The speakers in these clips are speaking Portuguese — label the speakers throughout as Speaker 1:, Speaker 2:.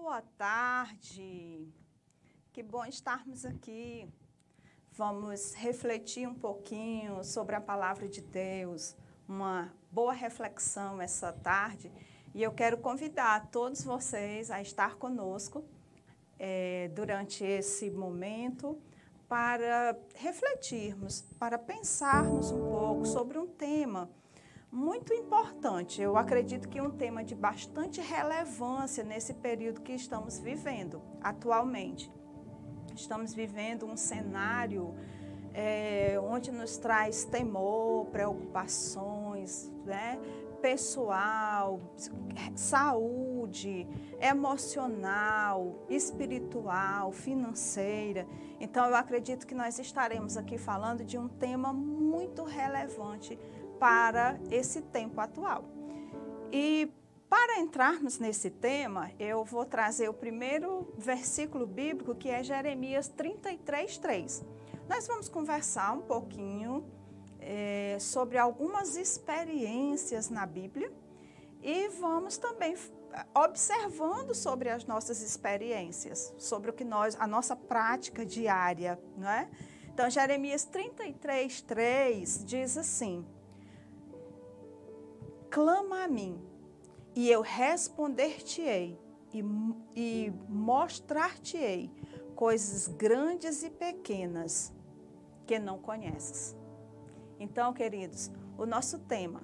Speaker 1: Boa tarde, que bom estarmos aqui. Vamos refletir um pouquinho sobre a palavra de Deus, uma boa reflexão essa tarde. E eu quero convidar todos vocês a estar conosco durante esse momento para refletirmos, para pensarmos um pouco sobre um tema muito importante. Eu acredito que um tema de bastante relevância nesse período que estamos vivendo atualmente. Estamos vivendo um cenário onde nos traz temor, preocupações, né? Pessoal, saúde, emocional, espiritual, financeira. Então, eu acredito que nós estaremos aqui falando de um tema muito relevante para esse tempo atual. E para entrarmos nesse tema, eu vou trazer o primeiro versículo bíblico, que é Jeremias 33:3. Nós vamos conversar um pouquinho sobre algumas experiências na Bíblia e vamos também observando sobre as nossas experiências, sobre o que a nossa prática diária, não é? Então, Jeremias 33:3 diz assim: clama a mim, e eu responder-te-ei, e mostrar-te-ei coisas grandes e pequenas que não conheces. Então, queridos, o nosso tema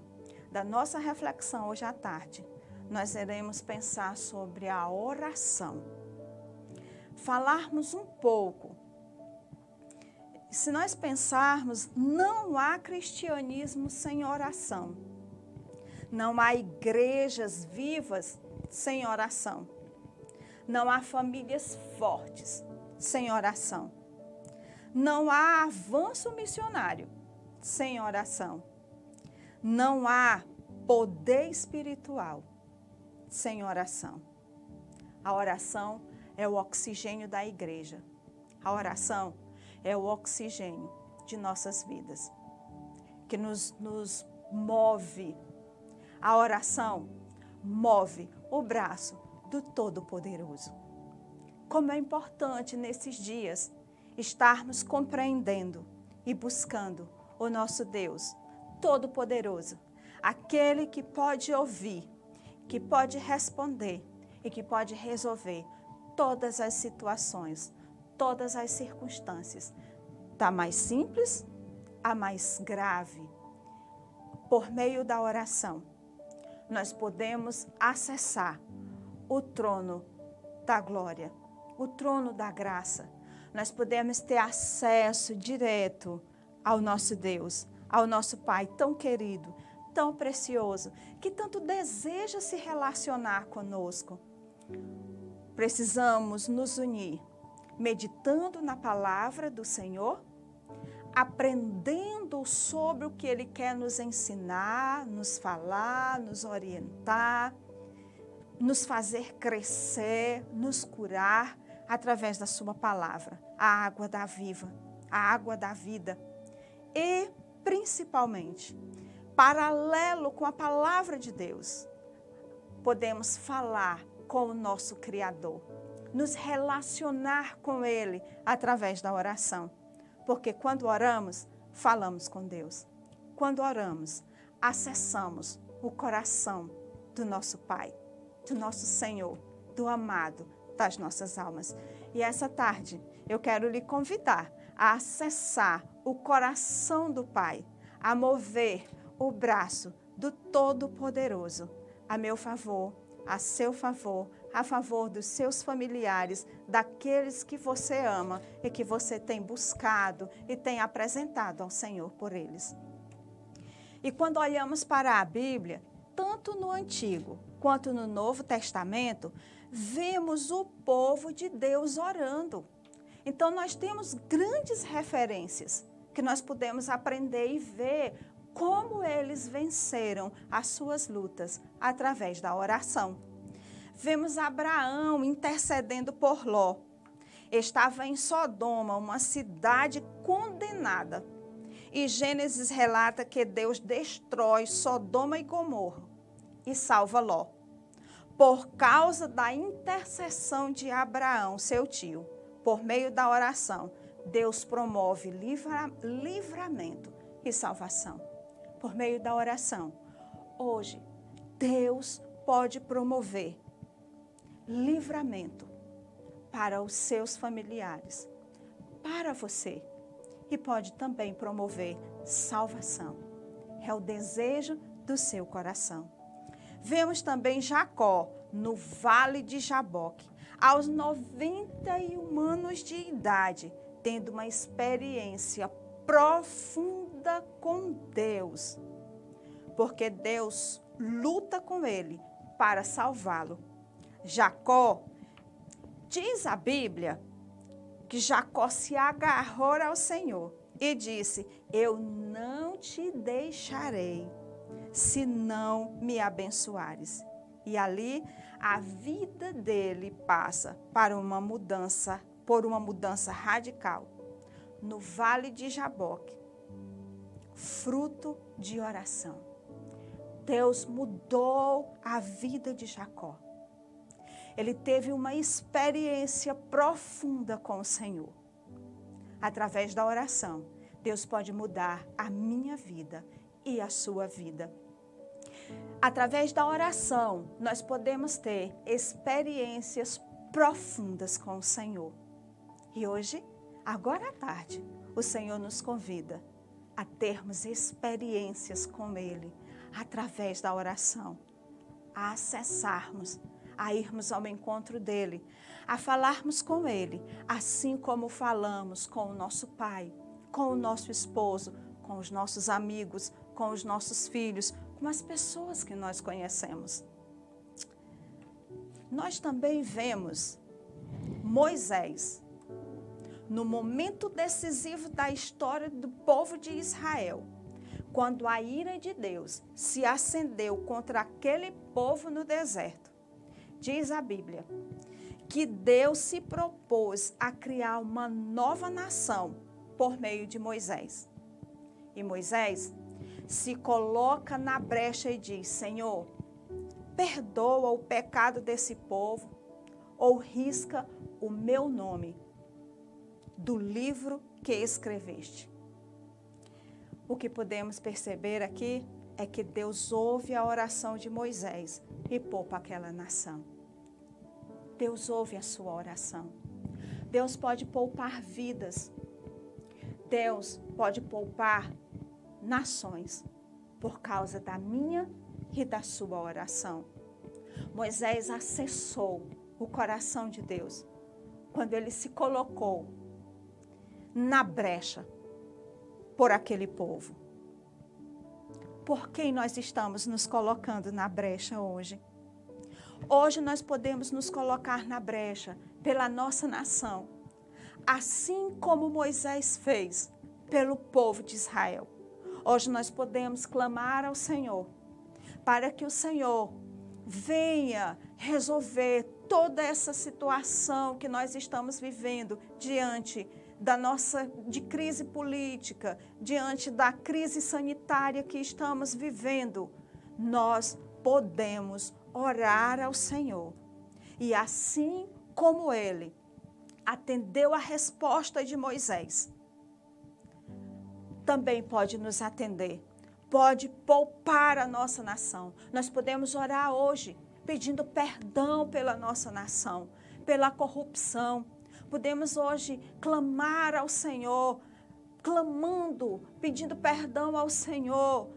Speaker 1: da nossa reflexão hoje à tarde, nós iremos pensar sobre a oração. Falarmos um pouco. Se nós pensarmos, não há cristianismo sem oração. Não há igrejas vivas sem oração. Não há famílias fortes sem oração. Não há avanço missionário sem oração. Não há poder espiritual sem oração. A oração é o oxigênio da igreja. A oração é o oxigênio de nossas vidas, que nos move. A oração move o braço do Todo-Poderoso. Como é importante nesses dias estarmos compreendendo e buscando o nosso Deus Todo-Poderoso, aquele que pode ouvir, que pode responder e que pode resolver todas as situações, todas as circunstâncias, da mais simples à mais grave. Por meio da oração, nós podemos acessar o trono da glória, o trono da graça. Nós podemos ter acesso direto ao nosso Deus, ao nosso Pai tão querido, tão precioso, que tanto deseja se relacionar conosco. Precisamos nos unir, meditando na palavra do Senhor, aprendendo sobre o que Ele quer nos ensinar, nos falar, nos orientar, nos fazer crescer, nos curar através da sua palavra, a água da viva, a água da vida. E, principalmente, paralelo com a palavra de Deus, podemos falar com o nosso Criador, nos relacionar com Ele através da oração. Porque quando oramos, falamos com Deus. Quando oramos, acessamos o coração do nosso Pai, do nosso Senhor, do amado das nossas almas. E essa tarde, eu quero lhe convidar a acessar o coração do Pai, a mover o braço do Todo-Poderoso a meu favor, a seu favor, a favor dos seus familiares, daqueles que você ama e que você tem buscado e tem apresentado ao Senhor por eles. E quando olhamos para a Bíblia, tanto no Antigo quanto no Novo Testamento, vemos o povo de Deus orando. Então, nós temos grandes referências que nós podemos aprender e ver como eles venceram as suas lutas através da oração. Vemos Abraão intercedendo por Ló. Estava em Sodoma, uma cidade condenada. E Gênesis relata que Deus destrói Sodoma e Gomorra e salva Ló. por causa da intercessão de Abraão, seu tio, por meio da oração, Deus promove livramento e salvação. Por meio da oração. Hoje, Deus pode promover livramento para os seus familiares, para você, e pode também promover salvação. É o desejo do seu coração. Vemos também Jacó no Vale de Jaboque, aos 91 anos de idade, tendo uma experiência profunda com Deus, porque Deus luta com ele para salvá-lo. Jacó, diz a Bíblia, que Jacó se agarrou ao Senhor e disse: eu não te deixarei, se não me abençoares. E ali a vida dele passa por uma mudança radical. No Vale de Jaboque, fruto de oração. Deus mudou a vida de Jacó. Ele teve uma experiência profunda com o Senhor. Através da oração, Deus pode mudar a minha vida e a sua vida. Através da oração, nós podemos ter experiências profundas com o Senhor. E hoje, agora à tarde, o Senhor nos convida a termos experiências com Ele, através da oração, a acessarmos, a irmos ao encontro dEle, a falarmos com Ele, assim como falamos com o nosso pai, com o nosso esposo, com os nossos amigos, com os nossos filhos, com as pessoas que nós conhecemos. Nós também vemos Moisés, no momento decisivo da história do povo de Israel, quando a ira de Deus se acendeu contra aquele povo no deserto. Diz a Bíblia que Deus se propôs a criar uma nova nação por meio de Moisés. E Moisés se coloca na brecha e diz: Senhor, perdoa o pecado desse povo ou risca o meu nome do livro que escreveste. O que podemos perceber aqui é que Deus ouve a oração de Moisés e poupa aquela nação. Deus ouve a sua oração. Deus pode poupar vidas. Deus pode poupar nações por causa da minha e da sua oração. Moisés acessou o coração de Deus quando ele se colocou na brecha por aquele povo. Por quem nós estamos nos colocando na brecha hoje? Hoje nós podemos nos colocar na brecha pela nossa nação, assim como Moisés fez pelo povo de Israel. Hoje nós podemos clamar ao Senhor para que o Senhor venha resolver toda essa situação que nós estamos vivendo diante de crise política, diante da crise sanitária que estamos vivendo. Nós podemos orar ao Senhor. E assim como Ele atendeu a resposta de Moisés, também pode nos atender, pode poupar a nossa nação. Nós podemos orar hoje pedindo perdão pela nossa nação, pela corrupção. Podemos hoje clamar ao Senhor, pedindo perdão ao Senhor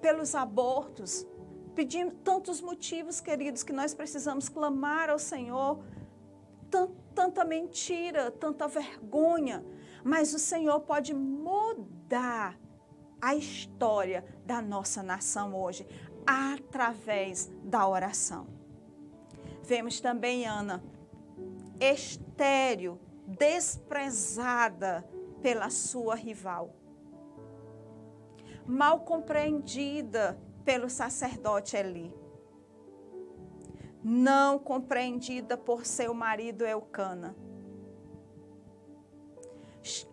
Speaker 1: pelos abortos, pedindo tantos motivos, queridos, que nós precisamos clamar ao Senhor. Tanta mentira, tanta vergonha, mas o Senhor pode mudar a história da nossa nação hoje, através da oração. Vemos também Ana, estéril, desprezada pela sua rival, mal compreendida pelo sacerdote Eli, não compreendida por seu marido Eucana,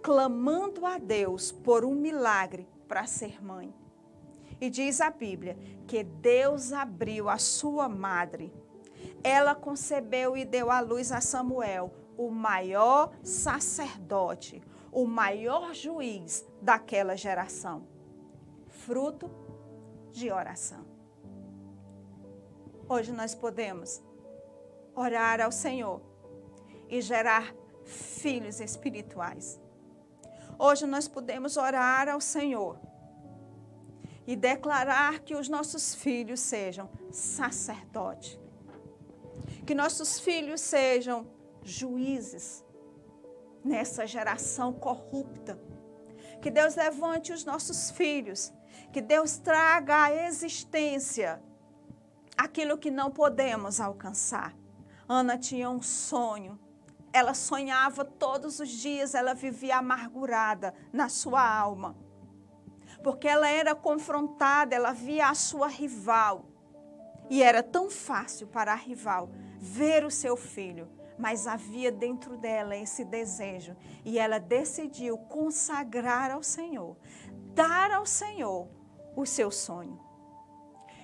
Speaker 1: clamando a Deus por um milagre para ser mãe. E diz a Bíblia que Deus abriu a sua madre ela concebeu e deu à luz a Samuel, o maior sacerdote, o maior juiz daquela geração. Fruto de oração. Hoje nós podemos orar ao Senhor e gerar filhos espirituais. Hoje nós podemos orar ao Senhor e declarar que os nossos filhos sejam sacerdotes, que nossos filhos sejam juízes nessa geração corrupta, que Deus levante os nossos filhos, que Deus traga à existência aquilo que não podemos alcançar. Ana tinha um sonho, ela sonhava todos os dias, ela vivia amargurada na sua alma, porque ela era confrontada, ela via a sua rival, e era tão fácil para a rival ver o seu filho, mas havia dentro dela esse desejo, e ela decidiu consagrar ao Senhor, dar ao Senhor o seu sonho.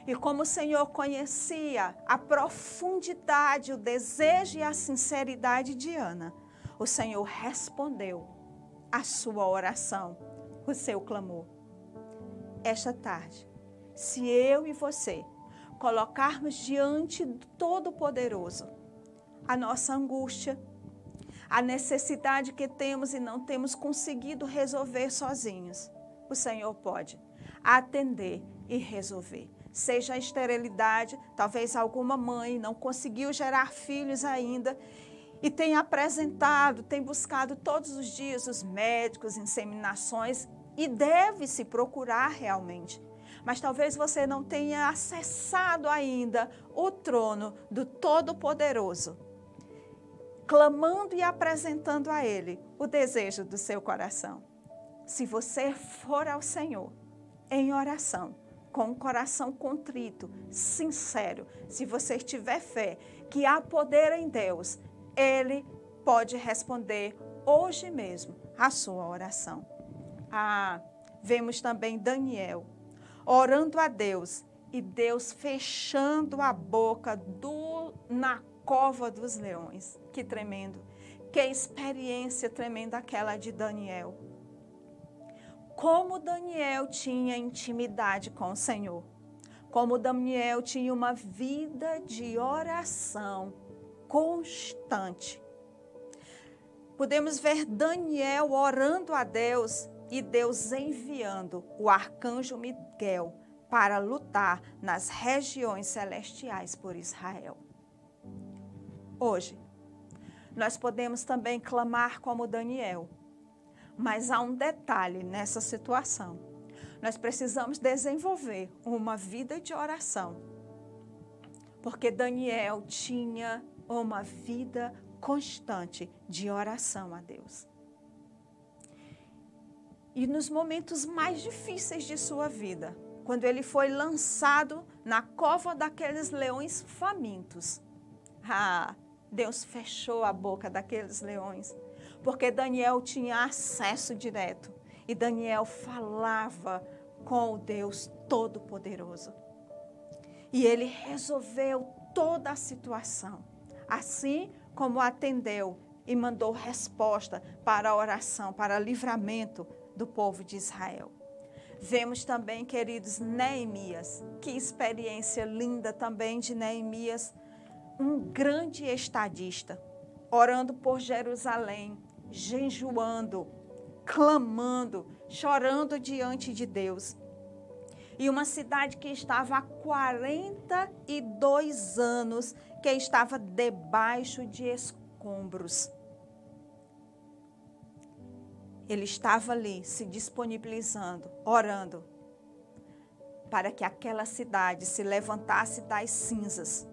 Speaker 1: E como o Senhor conhecia a profundidade, o desejo e a sinceridade de Ana, o Senhor respondeu a sua oração, o seu clamor. Esta tarde, se eu e você colocarmos diante do Todo-Poderoso a nossa angústia, a necessidade que temos e não temos conseguido resolver sozinhos, o Senhor pode atender e resolver. Seja a esterilidade, talvez alguma mãe não conseguiu gerar filhos ainda e tem apresentado, tem buscado todos os dias os médicos, inseminações, e deve-se procurar realmente. Mas talvez você não tenha acessado ainda o trono do Todo-Poderoso, clamando e apresentando a Ele o desejo do seu coração. Se você for ao Senhor em oração, com um coração contrito, sincero, se você tiver fé que há poder em Deus, Ele pode responder hoje mesmo a sua oração. Vemos também Daniel orando a Deus e Deus fechando a boca na cova dos leões. Que tremendo, que experiência tremenda aquela de Daniel. Como Daniel tinha intimidade com o Senhor, como Daniel tinha uma vida de oração constante. Podemos ver Daniel orando a Deus e Deus enviando o arcanjo Miguel para lutar nas regiões celestiais por Israel. Hoje, nós podemos também clamar como Daniel. Mas há um detalhe nessa situação. Nós precisamos desenvolver uma vida de oração. Porque Daniel tinha uma vida constante de oração a Deus. E nos momentos mais difíceis de sua vida, quando ele foi lançado na cova daqueles leões famintos, Deus fechou a boca daqueles leões. Porque Daniel tinha acesso direto e Daniel falava com o Deus Todo-Poderoso. E ele resolveu toda a situação, assim como atendeu e mandou resposta para a oração, para o livramento do povo de Israel. Vemos também, queridos, Neemias. Que experiência linda também de Neemias, um grande estadista, orando por Jerusalém, jejuando, clamando, chorando diante de Deus. E uma cidade que estava há 42 anos, que estava debaixo de escombros. Ele estava ali se disponibilizando, orando, para que aquela cidade se levantasse das cinzas.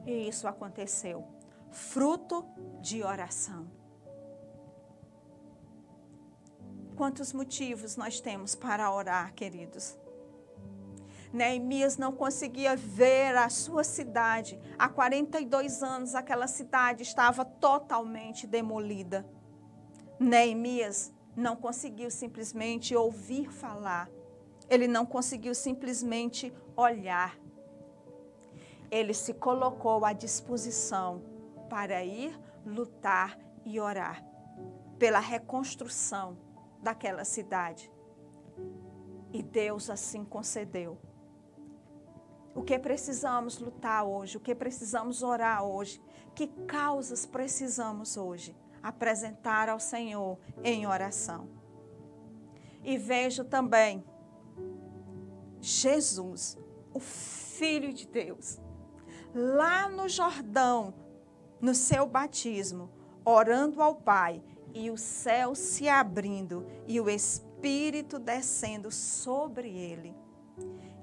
Speaker 1: E isso aconteceu, fruto de oração. Quantos motivos nós temos para orar, queridos? Neemias não conseguia ver a sua cidade. Há 42 anos aquela cidade estava totalmente demolida. Neemias não conseguiu simplesmente ouvir falar. Ele não conseguiu simplesmente olhar. ele se colocou à disposição para ir lutar e orar pela reconstrução daquela cidade. E Deus assim concedeu. O que precisamos lutar hoje? O que precisamos orar hoje? Que causas precisamos hoje apresentar ao Senhor em oração? E vejo também Jesus, o Filho de Deus, lá no Jordão, no seu batismo, orando ao Pai, e o céu se abrindo e o Espírito descendo sobre ele.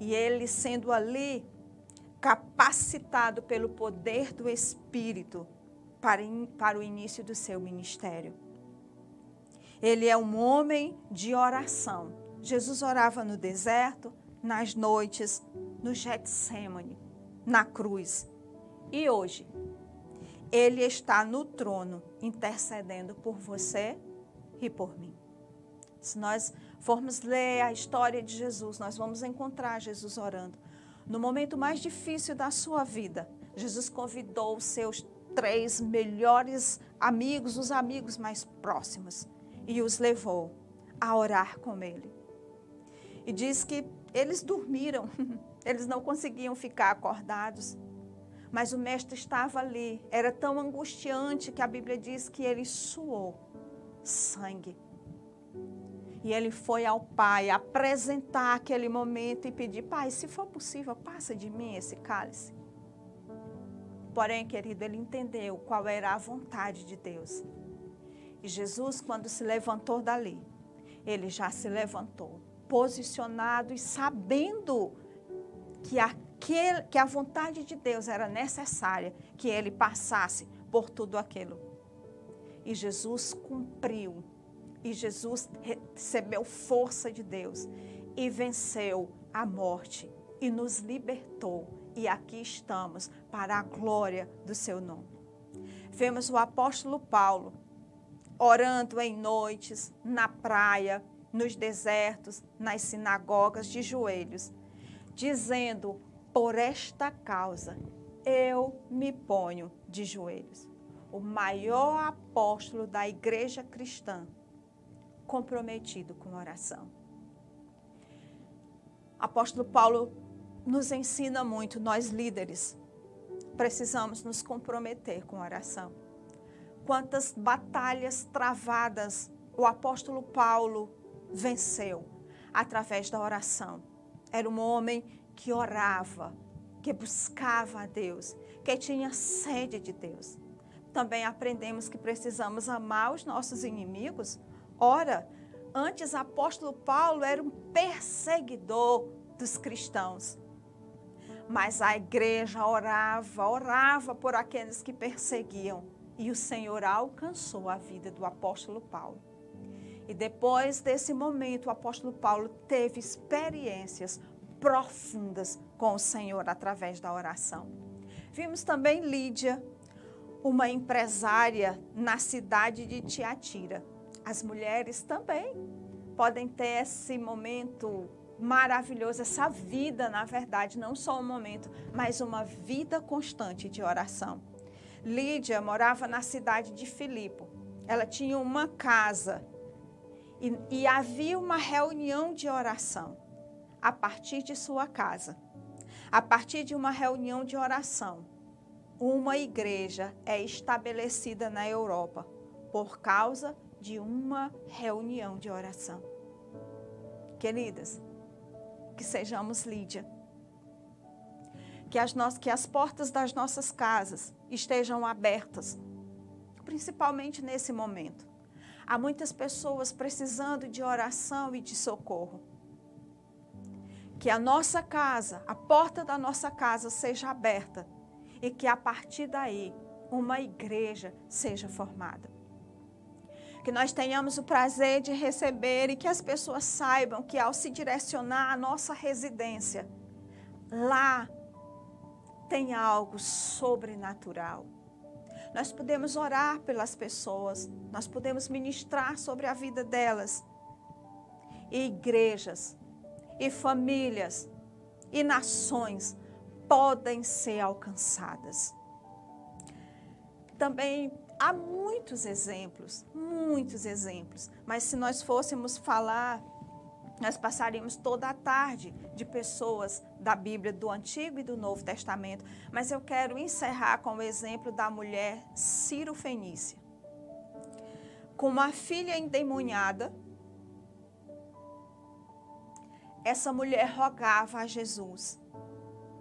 Speaker 1: E ele sendo ali capacitado pelo poder do Espírito para o início do seu ministério. Ele é um homem de oração. Jesus orava no deserto, nas noites, no Getsêmani, na cruz. E hoje, ele está no trono intercedendo por você e por mim. Se nós formos ler a história de Jesus, nós vamos encontrar Jesus orando. No momento mais difícil da sua vida, Jesus convidou os seus 3 melhores amigos, os amigos mais próximos, e os levou a orar com ele. E diz que eles dormiram, eles não conseguiam ficar acordados, mas o mestre estava ali. Era tão angustiante que a Bíblia diz que ele suou sangue. E ele foi ao Pai apresentar aquele momento e pedir: Pai, se for possível, passa de mim esse cálice. Porém, querido, ele entendeu qual era a vontade de Deus. E Jesus, quando se levantou dali, ele já se levantou, posicionado e sabendo que a vontade de Deus era necessária, que ele passasse por tudo aquilo. E Jesus cumpriu. E Jesus recebeu força de Deus e venceu a morte e nos libertou. E aqui estamos para a glória do seu nome. Vemos o apóstolo Paulo orando em noites, na praia, nos desertos, nas sinagogas, de joelhos, dizendo: por esta causa eu me ponho de joelhos. O maior apóstolo da igreja cristã, comprometido com oração. Apóstolo Paulo nos ensina muito, nós líderes precisamos nos comprometer com oração. Quantas batalhas travadas o apóstolo Paulo venceu através da oração. Era um homem que orava, que buscava a Deus, que tinha sede de Deus. Também aprendemos que precisamos amar os nossos inimigos. Ora, antes o apóstolo Paulo era um perseguidor dos cristãos. Mas a igreja orava por aqueles que perseguiam. E o Senhor alcançou a vida do apóstolo Paulo. E depois desse momento, o apóstolo Paulo teve experiências profundas com o Senhor através da oração. Vimos também Lídia, uma empresária na cidade de Tiatira. As mulheres também podem ter esse momento maravilhoso, essa vida, na verdade, não só um momento, mas uma vida constante de oração. Lídia morava na cidade de Filipe. Ela tinha uma casa e havia uma reunião de oração a partir de sua casa. A partir de uma reunião de oração, uma igreja é estabelecida na Europa por causa de uma reunião de oração. Queridas, que sejamos Lídia. Que as portas das nossas casas estejam abertas, principalmente nesse momento. Há muitas pessoas precisando de oração e de socorro. Que a nossa casa, a porta da nossa casa seja aberta e que a partir daí uma igreja seja formada. Que nós tenhamos o prazer de receber e que as pessoas saibam que ao se direcionar à nossa residência, lá tem algo sobrenatural. Nós podemos orar pelas pessoas, nós podemos ministrar sobre a vida delas. E igrejas, e famílias, e nações podem ser alcançadas. Também há muitos exemplos, mas se nós fôssemos falar, nós passaríamos toda a tarde de pessoas da Bíblia do Antigo e do Novo Testamento, mas eu quero encerrar com o exemplo da mulher Ciro-fenícia. Com uma filha endemoniada, essa mulher rogava a Jesus.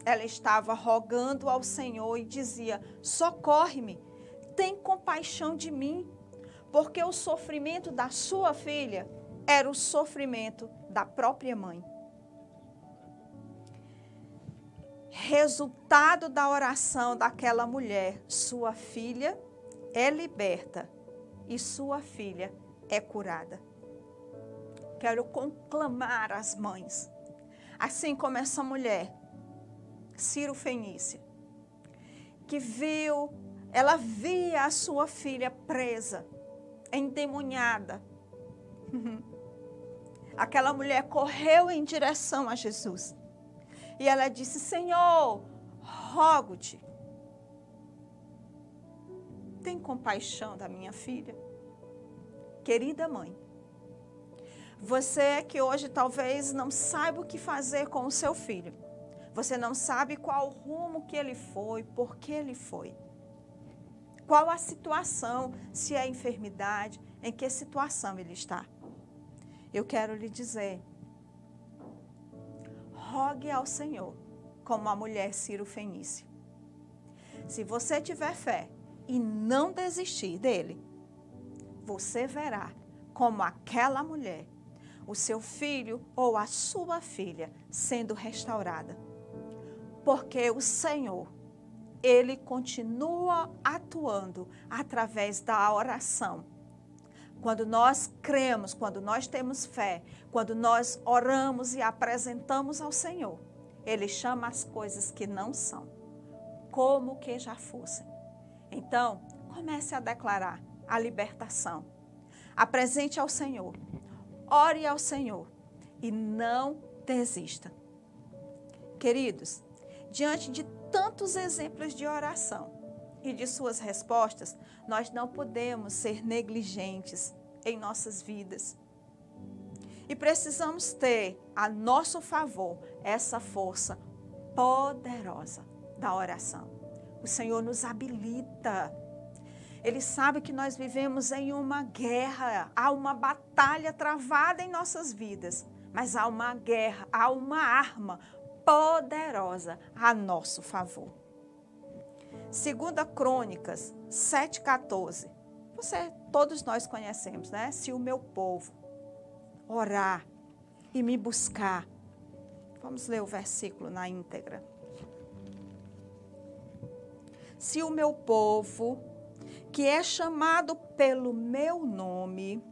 Speaker 1: Ela estava rogando ao Senhor e dizia: socorre-me, tem compaixão de mim, porque o sofrimento da sua filha era o sofrimento da própria mãe. Resultado da oração daquela mulher, sua filha é liberta e sua filha é curada. Quero conclamar as mães, assim como essa mulher, Ciro-fenícia, que ela via a sua filha presa, endemoniada. Aquela mulher correu em direção a Jesus. E ela disse: Senhor, rogo-te, tem compaixão da minha filha. Querida mãe, você que hoje talvez não saiba o que fazer com o seu filho. Você não sabe qual o rumo que ele foi, por que ele foi. Qual a situação, se é enfermidade, em que situação ele está. Eu quero lhe dizer, rogue ao Senhor, como a mulher Ciro-fenícia. Se você tiver fé e não desistir dele, você verá como aquela mulher, o seu filho ou a sua filha sendo restaurada. Porque o Senhor, Ele continua atuando através da oração. Quando nós cremos, quando nós temos fé, quando nós oramos e apresentamos ao Senhor, Ele chama as coisas que não são, como que já fossem. Então, comece a declarar a libertação. Apresente ao Senhor, ore ao Senhor e não desista. Queridos, diante de tantos exemplos de oração e de suas respostas, nós não podemos ser negligentes em nossas vidas. E precisamos ter a nosso favor essa força poderosa da oração. O Senhor nos habilita. Ele sabe que nós vivemos em uma guerra, há uma batalha travada em nossas vidas, mas há uma guerra, há uma arma poderosa a nosso favor. 2 Crônicas 7,14. Todos nós conhecemos, né? Se o meu povo orar e me buscar. Vamos ler o versículo na íntegra. Se o meu povo, que é chamado pelo meu nome,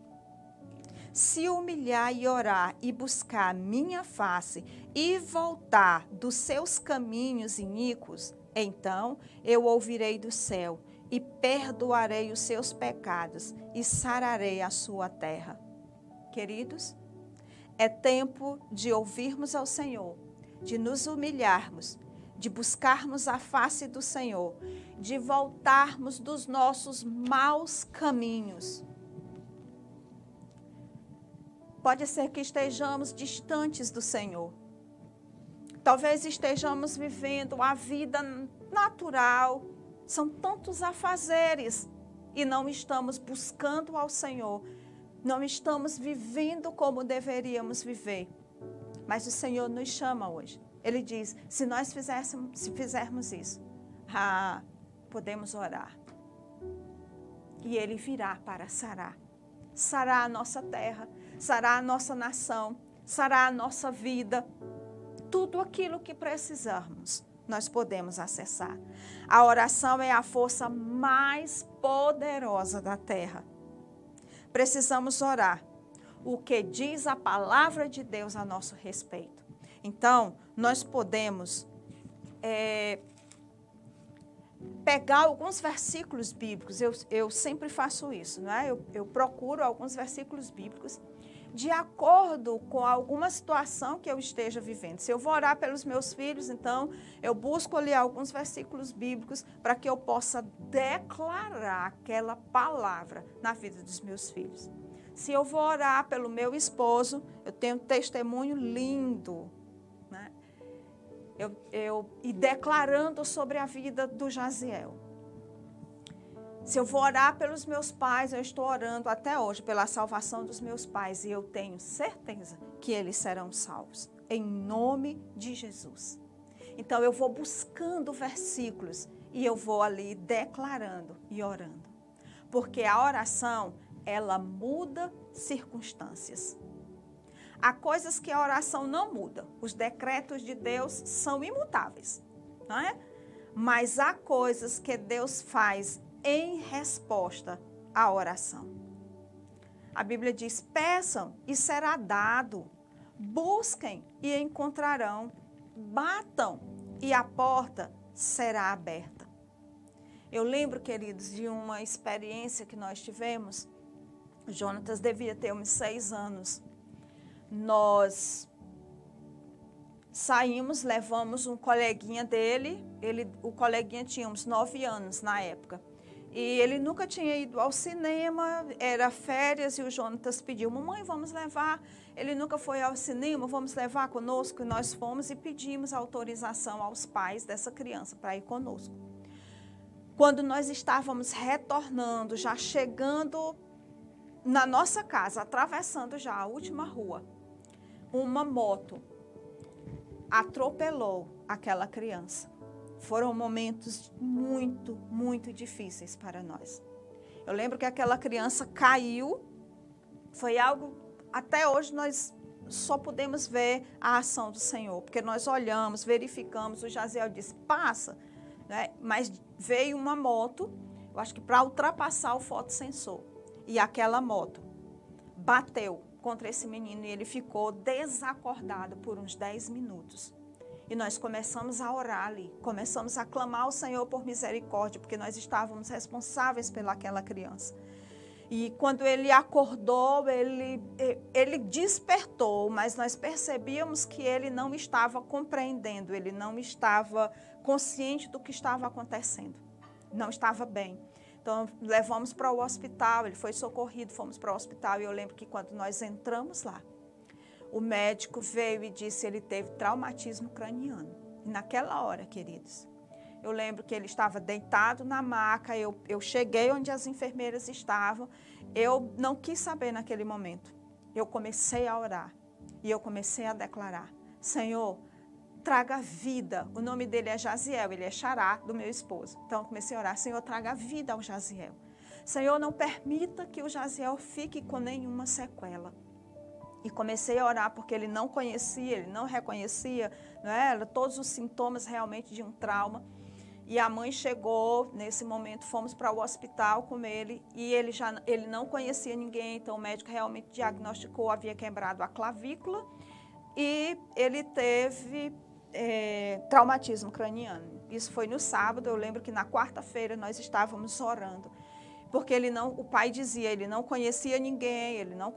Speaker 1: se humilhar e orar e buscar a minha face e voltar dos seus caminhos iníquos, então eu ouvirei do céu e perdoarei os seus pecados e sararei a sua terra. Queridos, é tempo de ouvirmos ao Senhor, de nos humilharmos, de buscarmos a face do Senhor, de voltarmos dos nossos maus caminhos. Pode ser que estejamos distantes do Senhor. Talvez estejamos vivendo a vida natural. São tantos afazeres e não estamos buscando ao Senhor. Não estamos vivendo como deveríamos viver. Mas o Senhor nos chama hoje. Ele diz, se fizermos isso, podemos orar. E Ele virá para sarar. Sarar a nossa terra, sarar a nossa nação, sarar a nossa vida. Tudo aquilo que precisarmos, nós podemos acessar. A oração é a força mais poderosa da terra. Precisamos orar o que diz a palavra de Deus a nosso respeito. Então, nós podemos pegar alguns versículos bíblicos. Eu sempre faço isso, não é? Eu procuro alguns versículos bíblicos de acordo com alguma situação que eu esteja vivendo. Se eu vou orar pelos meus filhos, então eu busco ali alguns versículos bíblicos para que eu possa declarar aquela palavra na vida dos meus filhos. Se eu vou orar pelo meu esposo, eu tenho um testemunho lindo, né? E declarando sobre a vida do Jaziel. Se eu vou orar pelos meus pais, eu estou orando até hoje pela salvação dos meus pais e eu tenho certeza que eles serão salvos, em nome de Jesus. Então eu vou buscando versículos e eu vou ali declarando e orando. Porque a oração, ela muda circunstâncias. Há coisas que a oração não muda. Os decretos de Deus são imutáveis, não é? Mas há coisas que Deus faz em resposta à oração. A Bíblia diz: peçam e será dado, busquem e encontrarão, batam e a porta será aberta. Eu lembro, queridos, de uma experiência que nós tivemos. O Jonatas devia ter uns 6 anos. Nós saímos, levamos um coleguinha dele, o coleguinha tinha uns 9 anos na época. E ele nunca tinha ido ao cinema, era férias e o Jonatas pediu: mamãe, vamos levar. Ele nunca foi ao cinema, vamos levar conosco. E nós fomos e pedimos autorização aos pais dessa criança para ir conosco. Quando nós estávamos retornando, já chegando na nossa casa, atravessando já a última rua, uma moto atropelou aquela criança. Foram momentos muito, muito difíceis para nós. Eu lembro que aquela criança caiu, foi algo, até hoje nós só podemos ver a ação do Senhor, porque nós olhamos, verificamos, o Jaziel disse: passa, né? Mas veio uma moto, eu acho que para ultrapassar o fotossensor, e aquela moto bateu contra esse menino e ele ficou desacordado por uns 10 minutos. E nós começamos a orar ali, começamos a clamar ao Senhor por misericórdia, porque nós estávamos responsáveis pelaquela criança. E quando ele acordou, ele despertou, mas nós percebíamos que ele não estava compreendendo, ele não estava consciente do que estava acontecendo, não estava bem. Então, levamos para o hospital, ele foi socorrido, fomos para o hospital e eu lembro que quando nós entramos lá, o médico veio e disse que ele teve traumatismo craniano. E naquela hora, queridos, eu lembro que ele estava deitado na maca, eu cheguei onde as enfermeiras estavam, eu não quis saber naquele momento. Eu comecei a orar e eu comecei a declarar: Senhor, traga vida. O nome dele é Jaziel, ele é xará do meu esposo. Então eu comecei a orar: Senhor, traga vida ao Jaziel. Senhor, não permita que o Jaziel fique com nenhuma sequela. E comecei a orar porque ele não conhecia, ele não reconhecia, não é? Todos os sintomas realmente de um trauma. E a mãe chegou, nesse momento fomos para o hospital com ele e ele não conhecia ninguém, então o médico realmente diagnosticou, havia quebrado a clavícula e ele teve traumatismo craniano. Isso foi no sábado, eu lembro que na quarta-feira nós estávamos orando. Porque o pai dizia, ele não conhecia ninguém, ele não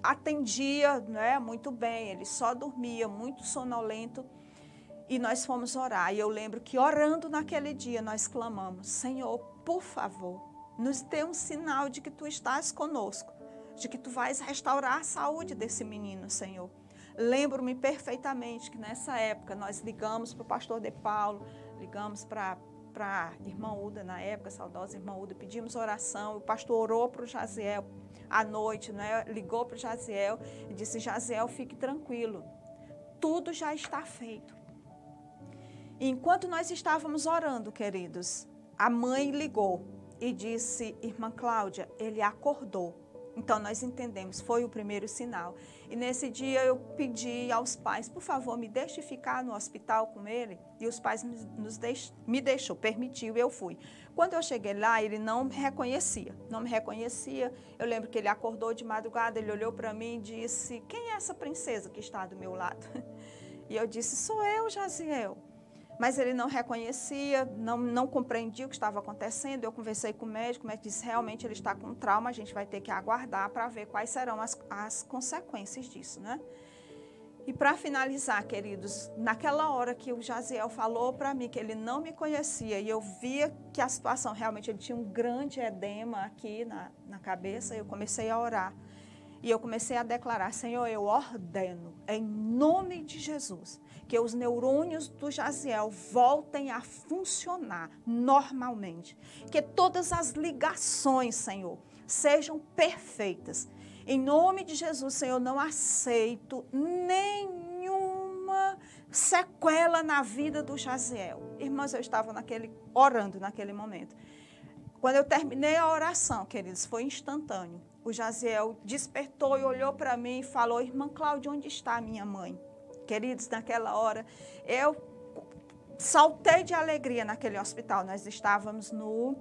Speaker 1: atendia, né, muito bem, ele só dormia, muito sonolento. E nós fomos orar. E eu lembro que orando naquele dia, nós clamamos: Senhor, por favor, nos dê um sinal de que tu estás conosco, de que tu vais restaurar a saúde desse menino, Senhor. Lembro-me perfeitamente que nessa época nós ligamos para o pastor De Paulo, ligamos para a irmã Uda, na época, a saudosa irmã Uda, pedimos oração, o pastor orou para o Jaziel à noite, né? Ligou para o Jaziel e disse: Jaziel, fique tranquilo, tudo já está feito. E enquanto nós estávamos orando, queridos, a mãe ligou e disse: irmã Cláudia, ele acordou. Então nós entendemos, foi o primeiro sinal. E nesse dia eu pedi aos pais: por favor, me deixe ficar no hospital com ele. E os pais me deixou, permitiu, eu fui. Quando eu cheguei lá, ele não me reconhecia, Eu lembro que ele acordou de madrugada, ele olhou para mim e disse: quem é essa princesa que está do meu lado? E eu disse: sou eu, Jaziel. Mas ele não reconhecia, não compreendia o que estava acontecendo. Eu conversei com o médico disse, realmente ele está com trauma, a gente vai ter que aguardar para ver quais serão as consequências disso, né? E para finalizar, queridos, naquela hora que o Jaziel falou para mim que ele não me conhecia e eu via que a situação realmente, ele tinha um grande edema aqui na cabeça, eu comecei a orar. E eu comecei a declarar, Senhor, eu ordeno, em nome de Jesus, que os neurônios do Jaziel voltem a funcionar normalmente. Que todas as ligações, Senhor, sejam perfeitas. Em nome de Jesus, Senhor, não aceito nenhuma sequela na vida do Jaziel. Irmãos, eu estava orando naquele momento. Quando eu terminei a oração, queridos, foi instantâneo. O Jaziel despertou e olhou para mim e falou, irmã Cláudia, onde está a minha mãe? Queridos, naquela hora, eu saltei de alegria naquele hospital. Nós estávamos no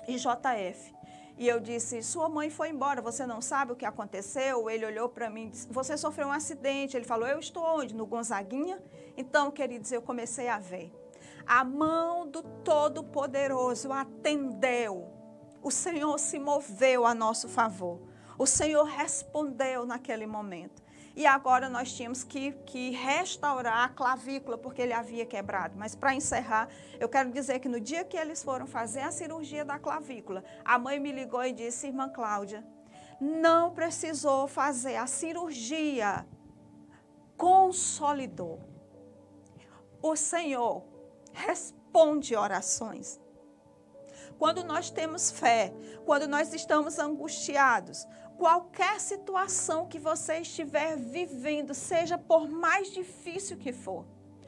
Speaker 1: IJF. E eu disse, sua mãe foi embora, você não sabe o que aconteceu? Ele olhou para mim e disse, você sofreu um acidente. Ele falou, eu estou onde? No Gonzaguinha? Então, queridos, eu comecei a ver. A mão do Todo-Poderoso atendeu. O Senhor se moveu a nosso favor. O Senhor respondeu naquele momento. E agora nós tínhamos que restaurar a clavícula, porque ele havia quebrado. Mas para encerrar, eu quero dizer que no dia que eles foram fazer a cirurgia da clavícula, a mãe me ligou e disse, irmã Cláudia, não precisou fazer a cirurgia, consolidou. O Senhor responde orações. Quando nós temos fé, quando nós estamos angustiados, qualquer situação que você estiver vivendo, seja por mais difícil que for,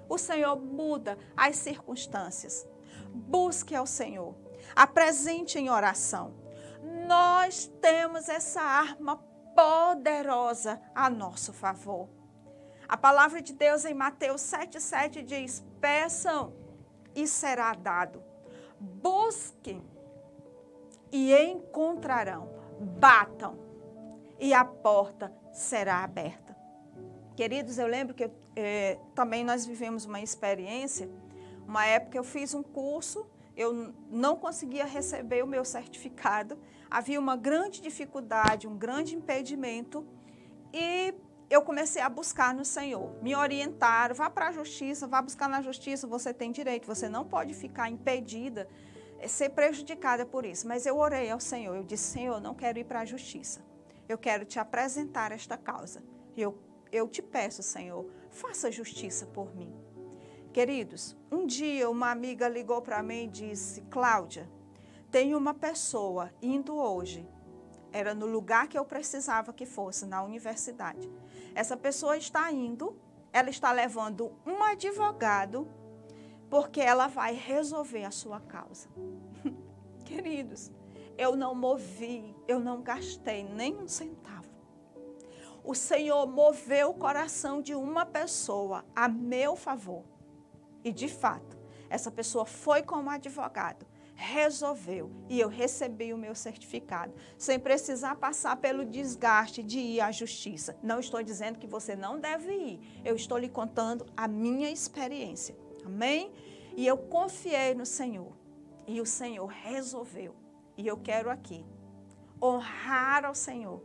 Speaker 1: o Senhor muda as circunstâncias. Busque ao Senhor, apresente em oração. Nós temos essa arma poderosa a nosso favor. A palavra de Deus em Mateus 7,7 diz, peçam e será dado. Busquem e encontrarão, batam e a porta será aberta. Queridos, eu lembro que também nós vivemos uma experiência, uma época eu fiz um curso, eu não conseguia receber o meu certificado, havia uma grande dificuldade, um grande impedimento e eu comecei a buscar no Senhor. Me orientaram, vá para a justiça, vá buscar na justiça, você tem direito, você não pode ficar impedida, ser prejudicada por isso. Mas eu orei ao Senhor, eu disse, Senhor, eu não quero ir para a justiça, eu quero te apresentar esta causa. Eu te peço, Senhor, faça justiça por mim. Queridos, um dia uma amiga ligou para mim e disse, Cláudia, tem uma pessoa indo hoje, era no lugar que eu precisava que fosse, na universidade. Essa pessoa está indo, ela está levando um advogado, porque ela vai resolver a sua causa. Queridos, eu não movi, eu não gastei nem um centavo. O Senhor moveu o coração de uma pessoa a meu favor. E, de fato, essa pessoa foi como advogado, resolveu e eu recebi o meu certificado, sem precisar passar pelo desgaste de ir à justiça. Não estou dizendo que você não deve ir, eu estou lhe contando a minha experiência, amém? E eu confiei no Senhor e o Senhor resolveu. E eu quero aqui honrar ao Senhor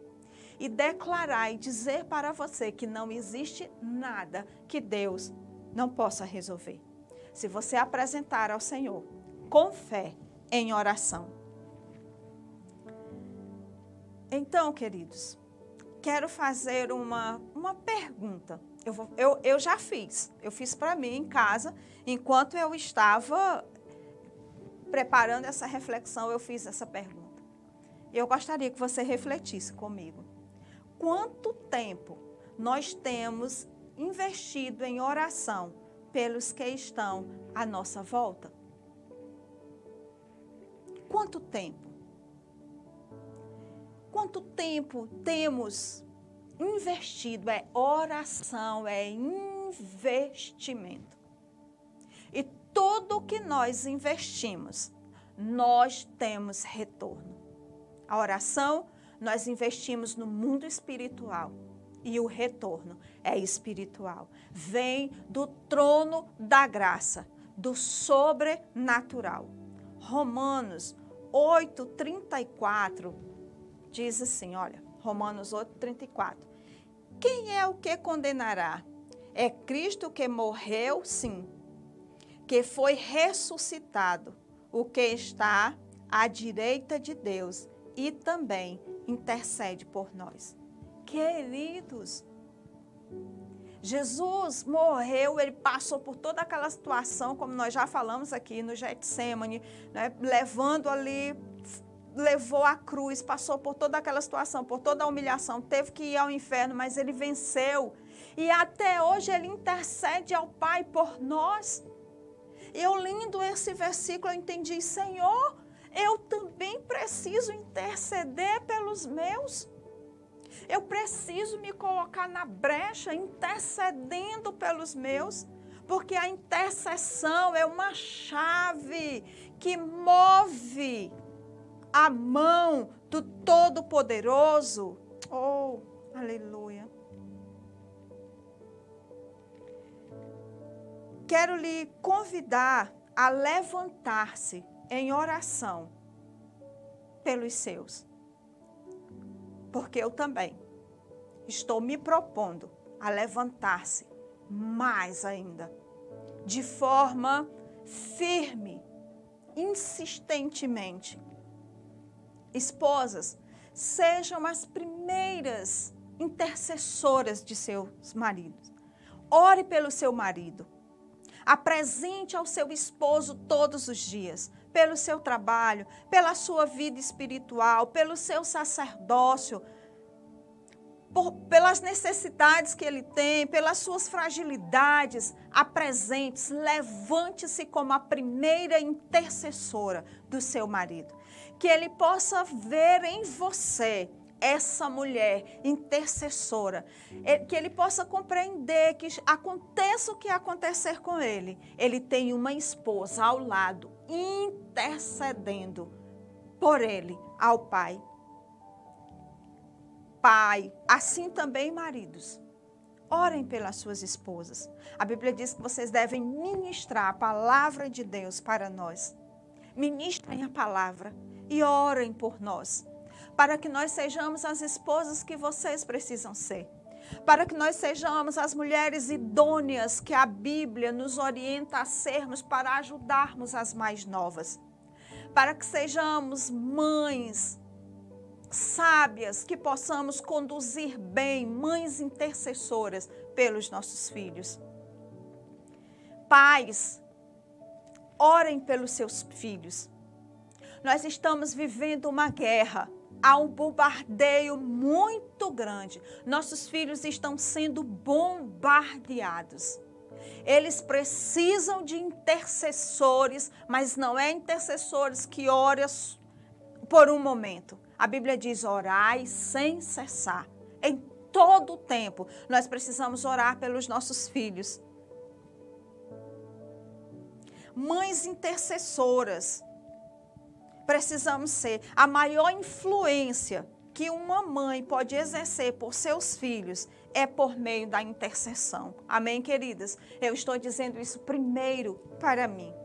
Speaker 1: e declarar e dizer para você que não existe nada que Deus não possa resolver. Se você apresentar ao Senhor com fé, em oração. Então, queridos, quero fazer uma pergunta. Eu já fiz. Eu fiz para mim em casa, enquanto eu estava preparando essa reflexão, eu fiz essa pergunta. Eu gostaria que você refletisse comigo. Quanto tempo nós temos investido em oração pelos que estão à nossa volta? Quanto tempo? Quanto tempo temos investido? É oração, é investimento. E tudo que nós investimos, nós temos retorno. A oração, nós investimos no mundo espiritual. E o retorno é espiritual. Vem do trono da graça. do sobrenatural. Romanos 8:34 diz assim, olha, Romanos 8:34. Quem é o que condenará? É Cristo que morreu, sim, que foi ressuscitado, o que está à direita de Deus e também intercede por nós. Queridos, Jesus morreu, ele passou por toda aquela situação, como nós já falamos aqui no Getsemane, né, levou a cruz, passou por toda aquela situação, por toda a humilhação, teve que ir ao inferno, mas ele venceu. E até hoje ele intercede ao Pai por nós. Eu lendo esse versículo, eu entendi, Senhor, eu também preciso interceder pelos meus. Eu preciso me colocar na brecha, intercedendo pelos meus, porque a intercessão é uma chave que move a mão do Todo-Poderoso. Oh, aleluia. Quero lhe convidar a levantar-se em oração pelos seus. Porque eu também estou me propondo a levantar-se mais ainda, de forma firme, insistentemente. Esposas, sejam as primeiras intercessoras de seus maridos. Ore pelo seu marido. Apresente ao seu esposo todos os dias, pelo seu trabalho, pela sua vida espiritual, pelo seu sacerdócio, pelas necessidades que ele tem, pelas suas fragilidades. Apresente-se, levante-se como a primeira intercessora do seu marido. Que ele possa ver em você essa mulher intercessora, que ele possa compreender que aconteça o que acontecer com ele, ele tem uma esposa ao lado, intercedendo por ele ao Pai. Pai, assim também maridos, orem pelas suas esposas. A Bíblia diz que vocês devem ministrar a palavra de Deus para nós. Ministrem a palavra e orem por nós, para que nós sejamos as esposas que vocês precisam ser, para que nós sejamos as mulheres idôneas que a Bíblia nos orienta a sermos para ajudarmos as mais novas, para que sejamos mães sábias, que possamos conduzir bem, mães intercessoras pelos nossos filhos. Pais, orem pelos seus filhos. Nós estamos vivendo uma guerra. Há um bombardeio muito grande. Nossos filhos estão sendo bombardeados. Eles precisam de intercessores, mas não é intercessores que oram por um momento. A Bíblia diz: orai sem cessar. Em todo o tempo, nós precisamos orar pelos nossos filhos. Mães intercessoras. Precisamos ser. A maior influência que uma mãe pode exercer por seus filhos é por meio da intercessão. Amém, queridas? Eu estou dizendo isso primeiro para mim.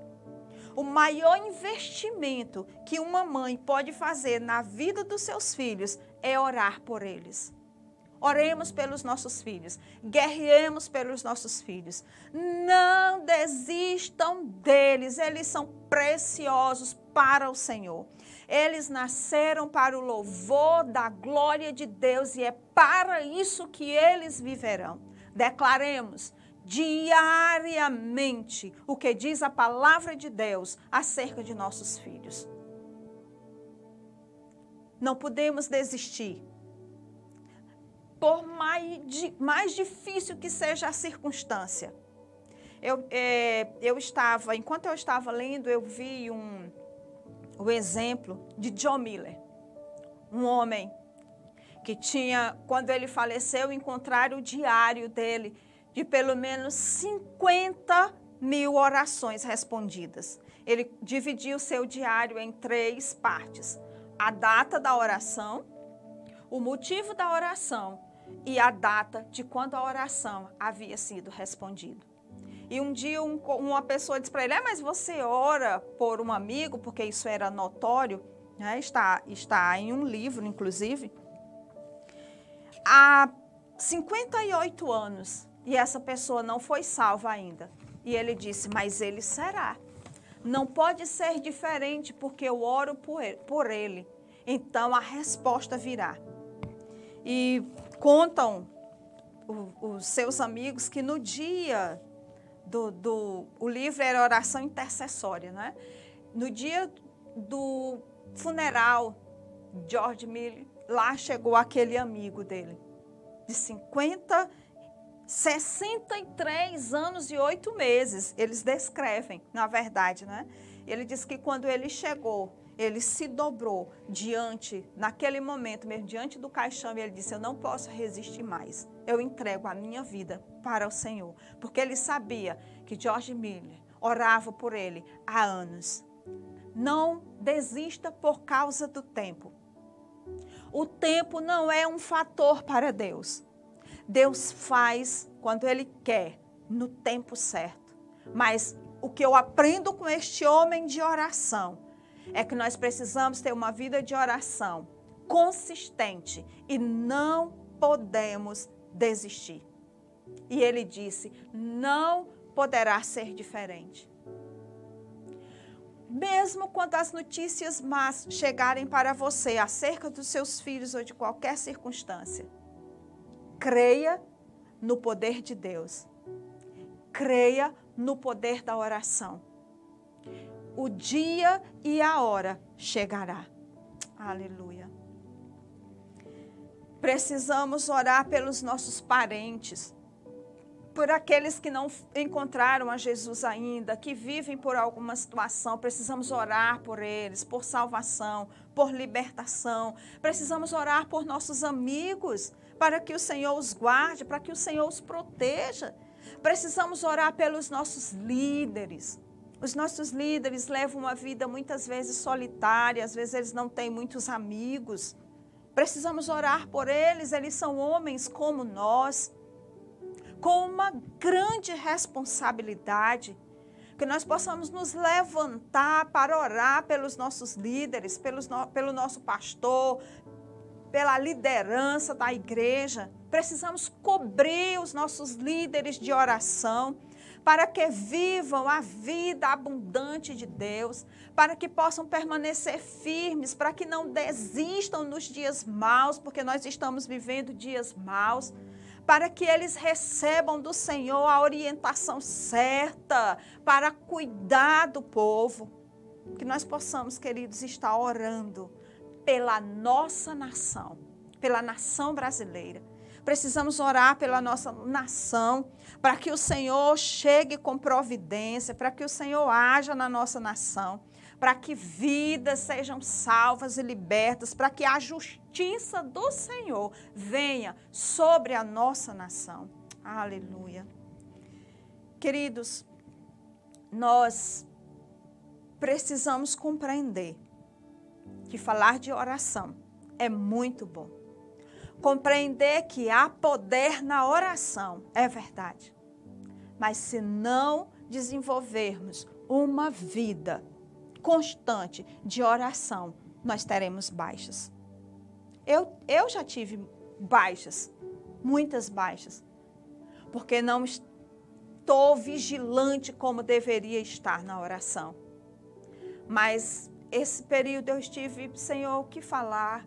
Speaker 1: O maior investimento que uma mãe pode fazer na vida dos seus filhos é orar por eles. Oremos pelos nossos filhos, guerreemos pelos nossos filhos. Não desistam deles, eles são preciosos para o Senhor. Eles nasceram para o louvor da glória de Deus e é para isso que eles viverão. Declaremos diariamente o que diz a palavra de Deus acerca de nossos filhos. Não podemos desistir. Por mais difícil que seja a circunstância. Enquanto eu estava lendo, eu vi o exemplo de John Miller. Um homem que tinha, quando ele faleceu, encontraram o diário dele de pelo menos 50.000 orações respondidas. Ele dividiu o seu diário em 3 partes. A data da oração, o motivo da oração e a data de quando a oração havia sido respondida. E um dia uma pessoa disse para ele, mas você ora por um amigo, porque isso era notório, né? Está em um livro, inclusive, há 58 anos, e essa pessoa não foi salva ainda. E ele disse, mas ele será. Não pode ser diferente, porque eu oro por ele. Então a resposta virá. E contam os seus amigos que no dia o livro era oração intercessória, né? No dia do funeral de George Miller, lá chegou aquele amigo dele, de 63 anos e 8 meses. Eles descrevem, na verdade, né? Ele diz que quando ele chegou, ele se dobrou naquele momento mesmo, diante do caixão, e ele disse, eu não posso resistir mais. Eu entrego a minha vida para o Senhor. Porque ele sabia que George Miller orava por ele há anos. Não desista por causa do tempo. O tempo não é um fator para Deus. Deus faz quando Ele quer, no tempo certo. Mas o que eu aprendo com este homem de oração é que nós precisamos ter uma vida de oração consistente e não podemos desistir. E ele disse, não poderá ser diferente. Mesmo quando as notícias más chegarem para você acerca dos seus filhos ou de qualquer circunstância, creia no poder de Deus. Creia no poder da oração. O dia e a hora chegará. Aleluia. Precisamos orar pelos nossos parentes, por aqueles que não encontraram a Jesus ainda, que vivem por alguma situação. Precisamos orar por eles, por salvação, por libertação. Precisamos orar por nossos amigos, para que o Senhor os guarde, para que o Senhor os proteja. Precisamos orar pelos nossos líderes. Os nossos líderes levam uma vida muitas vezes solitária, às vezes eles não têm muitos amigos. Precisamos orar por eles, eles são homens como nós, com uma grande responsabilidade, que nós possamos nos levantar para orar pelos nossos líderes, pelo nosso pastor, pela liderança da igreja. Precisamos cobrir os nossos líderes de oração, para que vivam a vida abundante de Deus, para que possam permanecer firmes, para que não desistam nos dias maus, porque nós estamos vivendo dias maus, para que eles recebam do Senhor a orientação certa para cuidar do povo. Que nós possamos, queridos, estar orando pela nossa nação, pela nação brasileira. Precisamos orar pela nossa nação, para que o Senhor chegue com providência, para que o Senhor haja na nossa nação, para que vidas sejam salvas e libertas, para que a justiça do Senhor venha sobre a nossa nação. Aleluia. Queridos, nós precisamos compreender que falar de oração é muito bom. Compreender que há poder na oração, é verdade. Mas se não desenvolvermos uma vida constante de oração, nós teremos baixas. Eu já tive baixas, muitas baixas, porque não estou vigilante como deveria estar na oração. Mas esse período eu estive, Senhor, o que falar?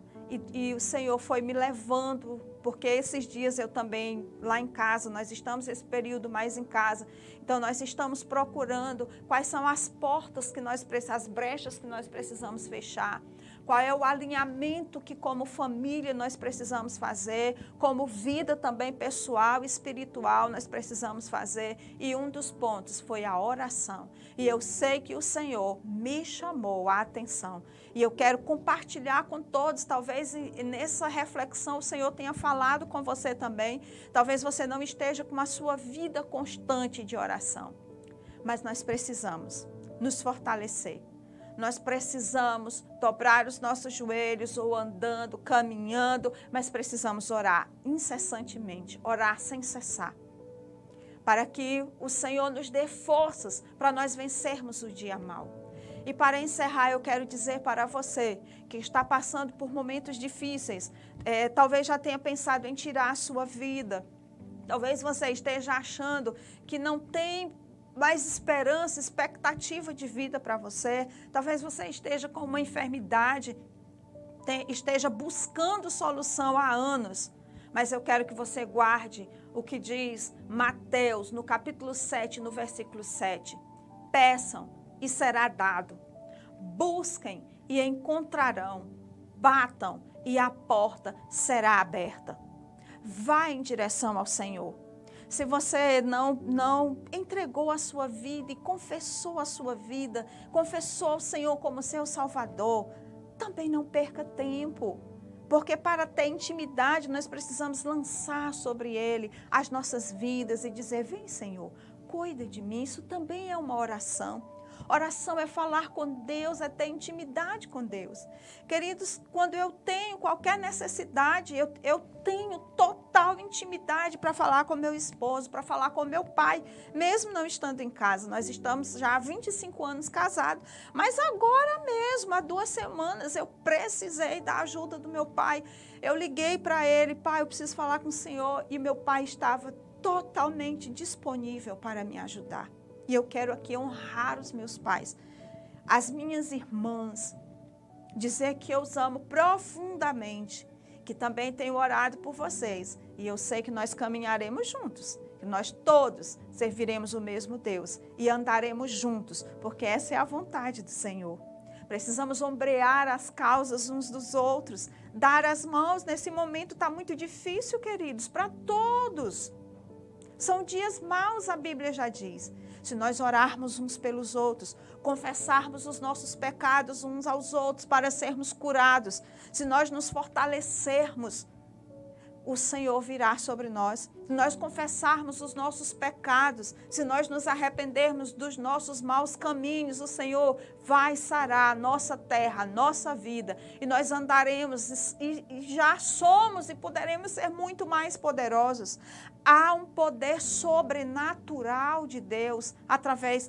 Speaker 1: E o Senhor foi me levando, porque esses dias eu também, lá em casa, nós estamos esse período mais em casa, então nós estamos procurando quais são as portas que nós precisamos, as brechas que nós precisamos fechar, qual é o alinhamento que como família nós precisamos fazer, como vida também pessoal e espiritual nós precisamos fazer, e um dos pontos foi a oração. E eu sei que o Senhor me chamou a atenção, e eu quero compartilhar com todos, talvez nessa reflexão o Senhor tenha falado com você também, talvez você não esteja com a sua vida constante de oração, mas nós precisamos nos fortalecer. Nós precisamos dobrar os nossos joelhos ou andando, caminhando, mas precisamos orar incessantemente, orar sem cessar. para que o Senhor nos dê forças para nós vencermos o dia mau. E para encerrar, eu quero dizer para você que está passando por momentos difíceis, talvez já tenha pensado em tirar a sua vida, talvez você esteja achando que não tem mais esperança, expectativa de vida para você, talvez você esteja com uma enfermidade, esteja buscando solução há anos, mas eu quero que você guarde o que diz Mateus, no capítulo 7, no versículo 7. Peçam e será dado. Busquem e encontrarão. Batam e a porta será aberta. Vá em direção ao Senhor. Se você não entregou a sua vida e confessou a sua vida, confessou ao Senhor como seu Salvador, também não perca tempo. Porque para ter intimidade, nós precisamos lançar sobre Ele as nossas vidas e dizer, vem Senhor, cuida de mim. Isso também é uma oração. Oração é falar com Deus, é ter intimidade com Deus. Queridos, quando eu tenho qualquer necessidade, eu tenho total intimidade para falar com meu esposo, para falar com meu pai, mesmo não estando em casa. Nós estamos já há 25 anos casados, mas agora mesmo, há 2 semanas, eu precisei da ajuda do meu pai. Eu liguei para ele, pai, eu preciso falar com o senhor, e meu pai estava totalmente disponível para me ajudar. E eu quero aqui honrar os meus pais, as minhas irmãs, dizer que eu os amo profundamente, que também tenho orado por vocês. E eu sei que nós caminharemos juntos, que nós todos serviremos o mesmo Deus e andaremos juntos, porque essa é a vontade do Senhor. Precisamos ombrear as causas uns dos outros, dar as mãos. Nesse momento está muito difícil, queridos, para todos. São dias maus, a Bíblia já diz. Se nós orarmos uns pelos outros, confessarmos os nossos pecados uns aos outros para sermos curados, se nós nos fortalecermos, o Senhor virá sobre nós. Se nós confessarmos os nossos pecados, se nós nos arrependermos dos nossos maus caminhos, o Senhor vai sarar a nossa terra, a nossa vida, e nós andaremos e já somos e poderemos ser muito mais poderosos. Há um poder sobrenatural de Deus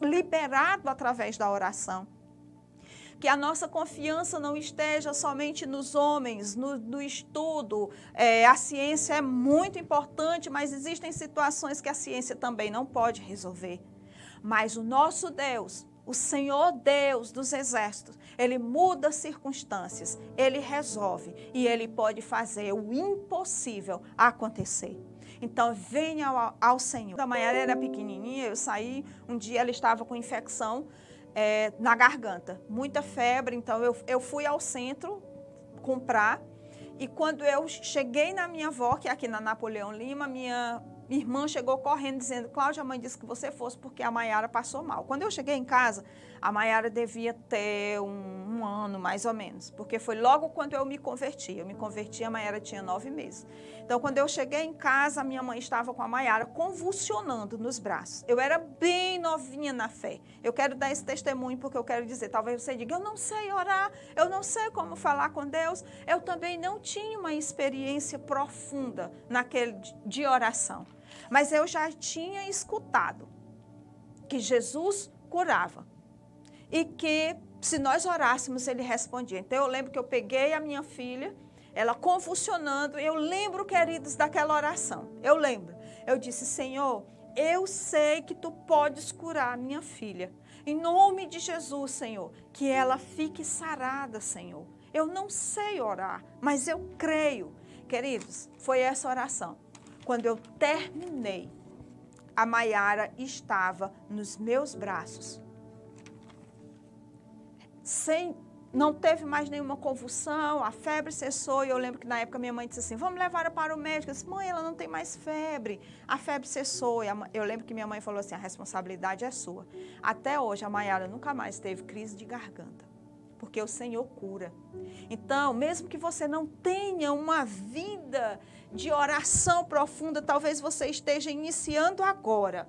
Speaker 1: liberado através da oração. Que a nossa confiança não esteja somente nos homens, no estudo. A ciência é muito importante, mas existem situações que a ciência também não pode resolver. Mas o nosso Deus, o Senhor Deus dos exércitos, Ele muda circunstâncias, Ele resolve e Ele pode fazer o impossível acontecer. Então, venha ao Senhor. A Maiara era pequenininha, eu saí, um dia ela estava com infecção na garganta, muita febre, então eu fui ao centro comprar, e quando eu cheguei na minha avó, que é aqui na Napoleão Lima, minha irmã chegou correndo dizendo, Cláudia, a mãe disse que você fosse porque a Maiara passou mal. Quando eu cheguei em casa, a Maiara devia ter um ano, mais ou menos, porque foi logo quando eu me converti. Eu me converti, a Maiara tinha 9 meses. Então, quando eu cheguei em casa, a minha mãe estava com a Maiara convulsionando nos braços. Eu era bem novinha na fé. Eu quero dar esse testemunho porque eu quero dizer, talvez você diga, eu não sei orar, eu não sei como falar com Deus. Eu também não tinha uma experiência profunda de oração. Mas eu já tinha escutado que Jesus curava e que se nós orássemos, Ele respondia. Então eu lembro que eu peguei a minha filha, ela convulsionando, eu lembro, queridos, daquela oração. Eu lembro. Eu disse, Senhor, eu sei que Tu podes curar a minha filha. Em nome de Jesus, Senhor, que ela fique sarada, Senhor. Eu não sei orar, mas eu creio. Queridos, foi essa oração. Quando eu terminei, a Maiara estava nos meus braços. Não teve mais nenhuma convulsão, a febre cessou. E eu lembro que na época minha mãe disse assim, vamos levar ela para o médico. Eu disse, mãe, ela não tem mais febre. A febre cessou. E eu lembro que minha mãe falou assim, a responsabilidade é sua. Até hoje, a Maiara nunca mais teve crise de garganta, porque o Senhor cura. Então, mesmo que você não tenha uma vida de oração profunda, talvez você esteja iniciando agora,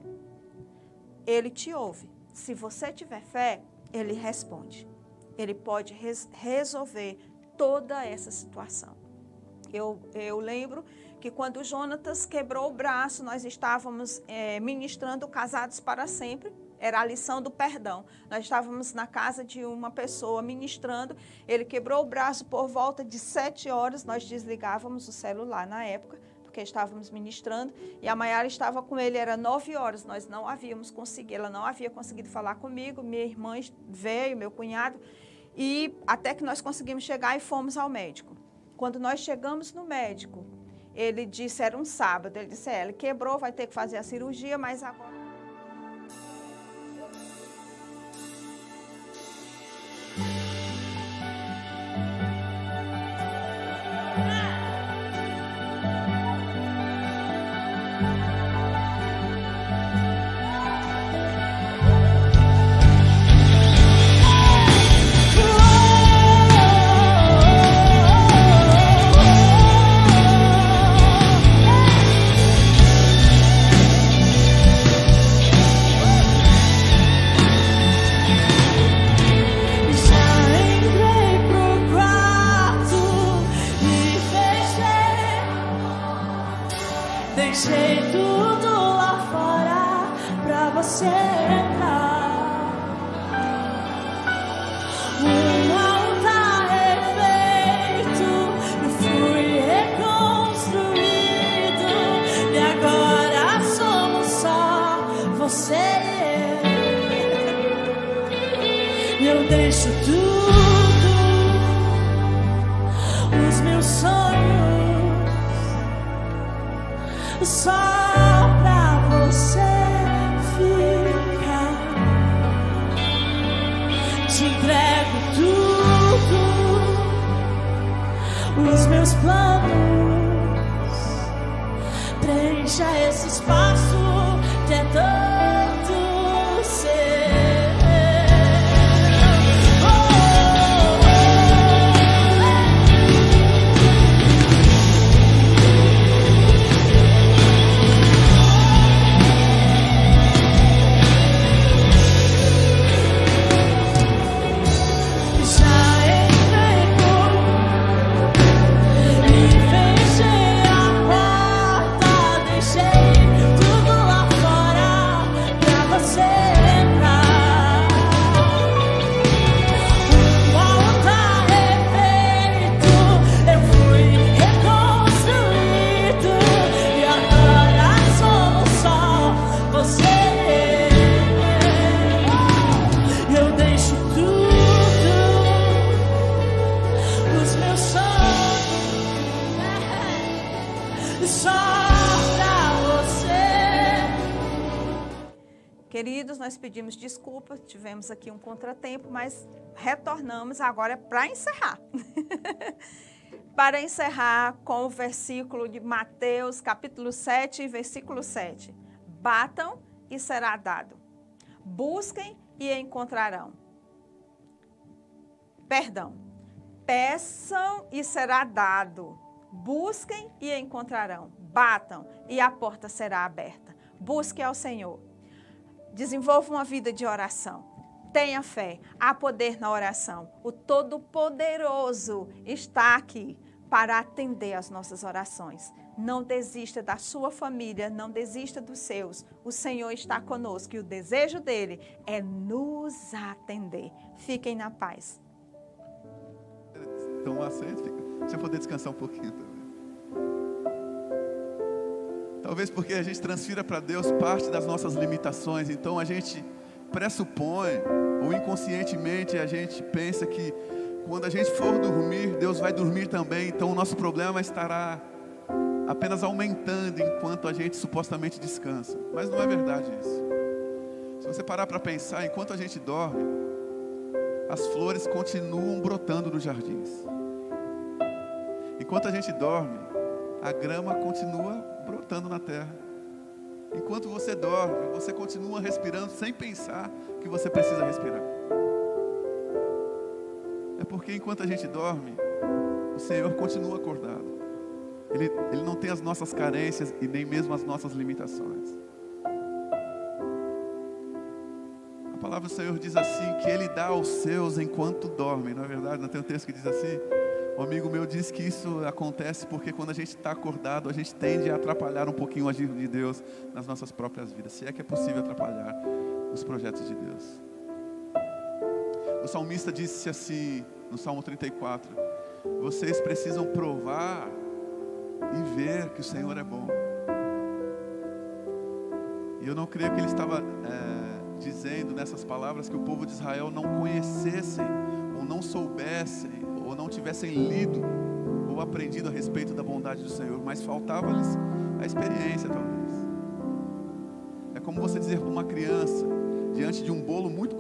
Speaker 1: Ele te ouve. Se você tiver fé, Ele responde. Ele pode resolver toda essa situação. Eu lembro que quando o Jonatas quebrou o braço, nós estávamos ministrando Casados para Sempre. Era a lição do perdão. Nós estávamos na casa de uma pessoa ministrando. Ele quebrou o braço por volta de 7 horas. Nós desligávamos o celular na época, porque estávamos ministrando. E a Maiara estava com ele, era 9 horas. Nós não havíamos conseguido, ela não havia conseguido falar comigo. Minha irmã veio, meu cunhado. E até que nós conseguimos chegar e fomos ao médico. Quando nós chegamos no médico, ele disse, era um sábado, ele disse, ele quebrou, vai ter que fazer a cirurgia, mas agora...
Speaker 2: Deixei tudo lá fora pra você entrar. Um altar refeito, eu fui reconstruído. E agora somos só você e eu. Deixo tudo, os meus sonhos, só pra você ficar. Te entrego tudo, os meus planos. Preencha esse espaço que é tanto seu.
Speaker 1: Queridos, nós pedimos desculpas, tivemos aqui um contratempo, mas retornamos agora para encerrar. Para encerrar com o versículo de Mateus, capítulo 7, versículo 7. Batam e será dado. Busquem e encontrarão. Perdão. Peçam e será dado. Busquem e encontrarão. Batam e a porta será aberta. Busque ao Senhor. Desenvolva uma vida de oração. Tenha fé. Há poder na oração. O Todo-Poderoso está aqui para atender às nossas orações. Não desista da sua família, não desista dos seus. O Senhor está conosco e o desejo dele é nos atender. Fiquem na paz.
Speaker 3: Tomar assento, deixa eu poder descansar um pouquinho também. Talvez porque a gente transfira para Deus parte das nossas limitações, então a gente pressupõe, ou inconscientemente a gente pensa que quando a gente for dormir, Deus vai dormir também, então o nosso problema estará apenas aumentando enquanto a gente supostamente descansa. Mas não é verdade isso. Se você parar para pensar, enquanto a gente dorme, as flores continuam brotando nos jardins. Enquanto a gente dorme, a grama continua brotando na terra. Enquanto você dorme, você continua respirando sem pensar que você precisa respirar. É porque enquanto a gente dorme, o Senhor continua acordado. Ele não tem as nossas carências e nem mesmo as nossas limitações. A palavra do Senhor diz assim, que Ele dá aos seus enquanto dormem. Não é verdade? Não tem um texto que diz assim, Um amigo meu disse que isso acontece porque quando a gente está acordado, a gente tende a atrapalhar um pouquinho o agir de Deus nas nossas próprias vidas, se é que é possível atrapalhar os projetos de Deus. O salmista disse assim, no Salmo 34, vocês precisam provar e ver que o Senhor é bom. E eu não creio que ele estava dizendo nessas palavras que o povo de Israel não conhecessem, ou não soubessem, ou não tivessem lido ou aprendido a respeito da bondade do Senhor, mas faltava-lhes a experiência, talvez. É como você dizer para uma criança, diante de um bolo muito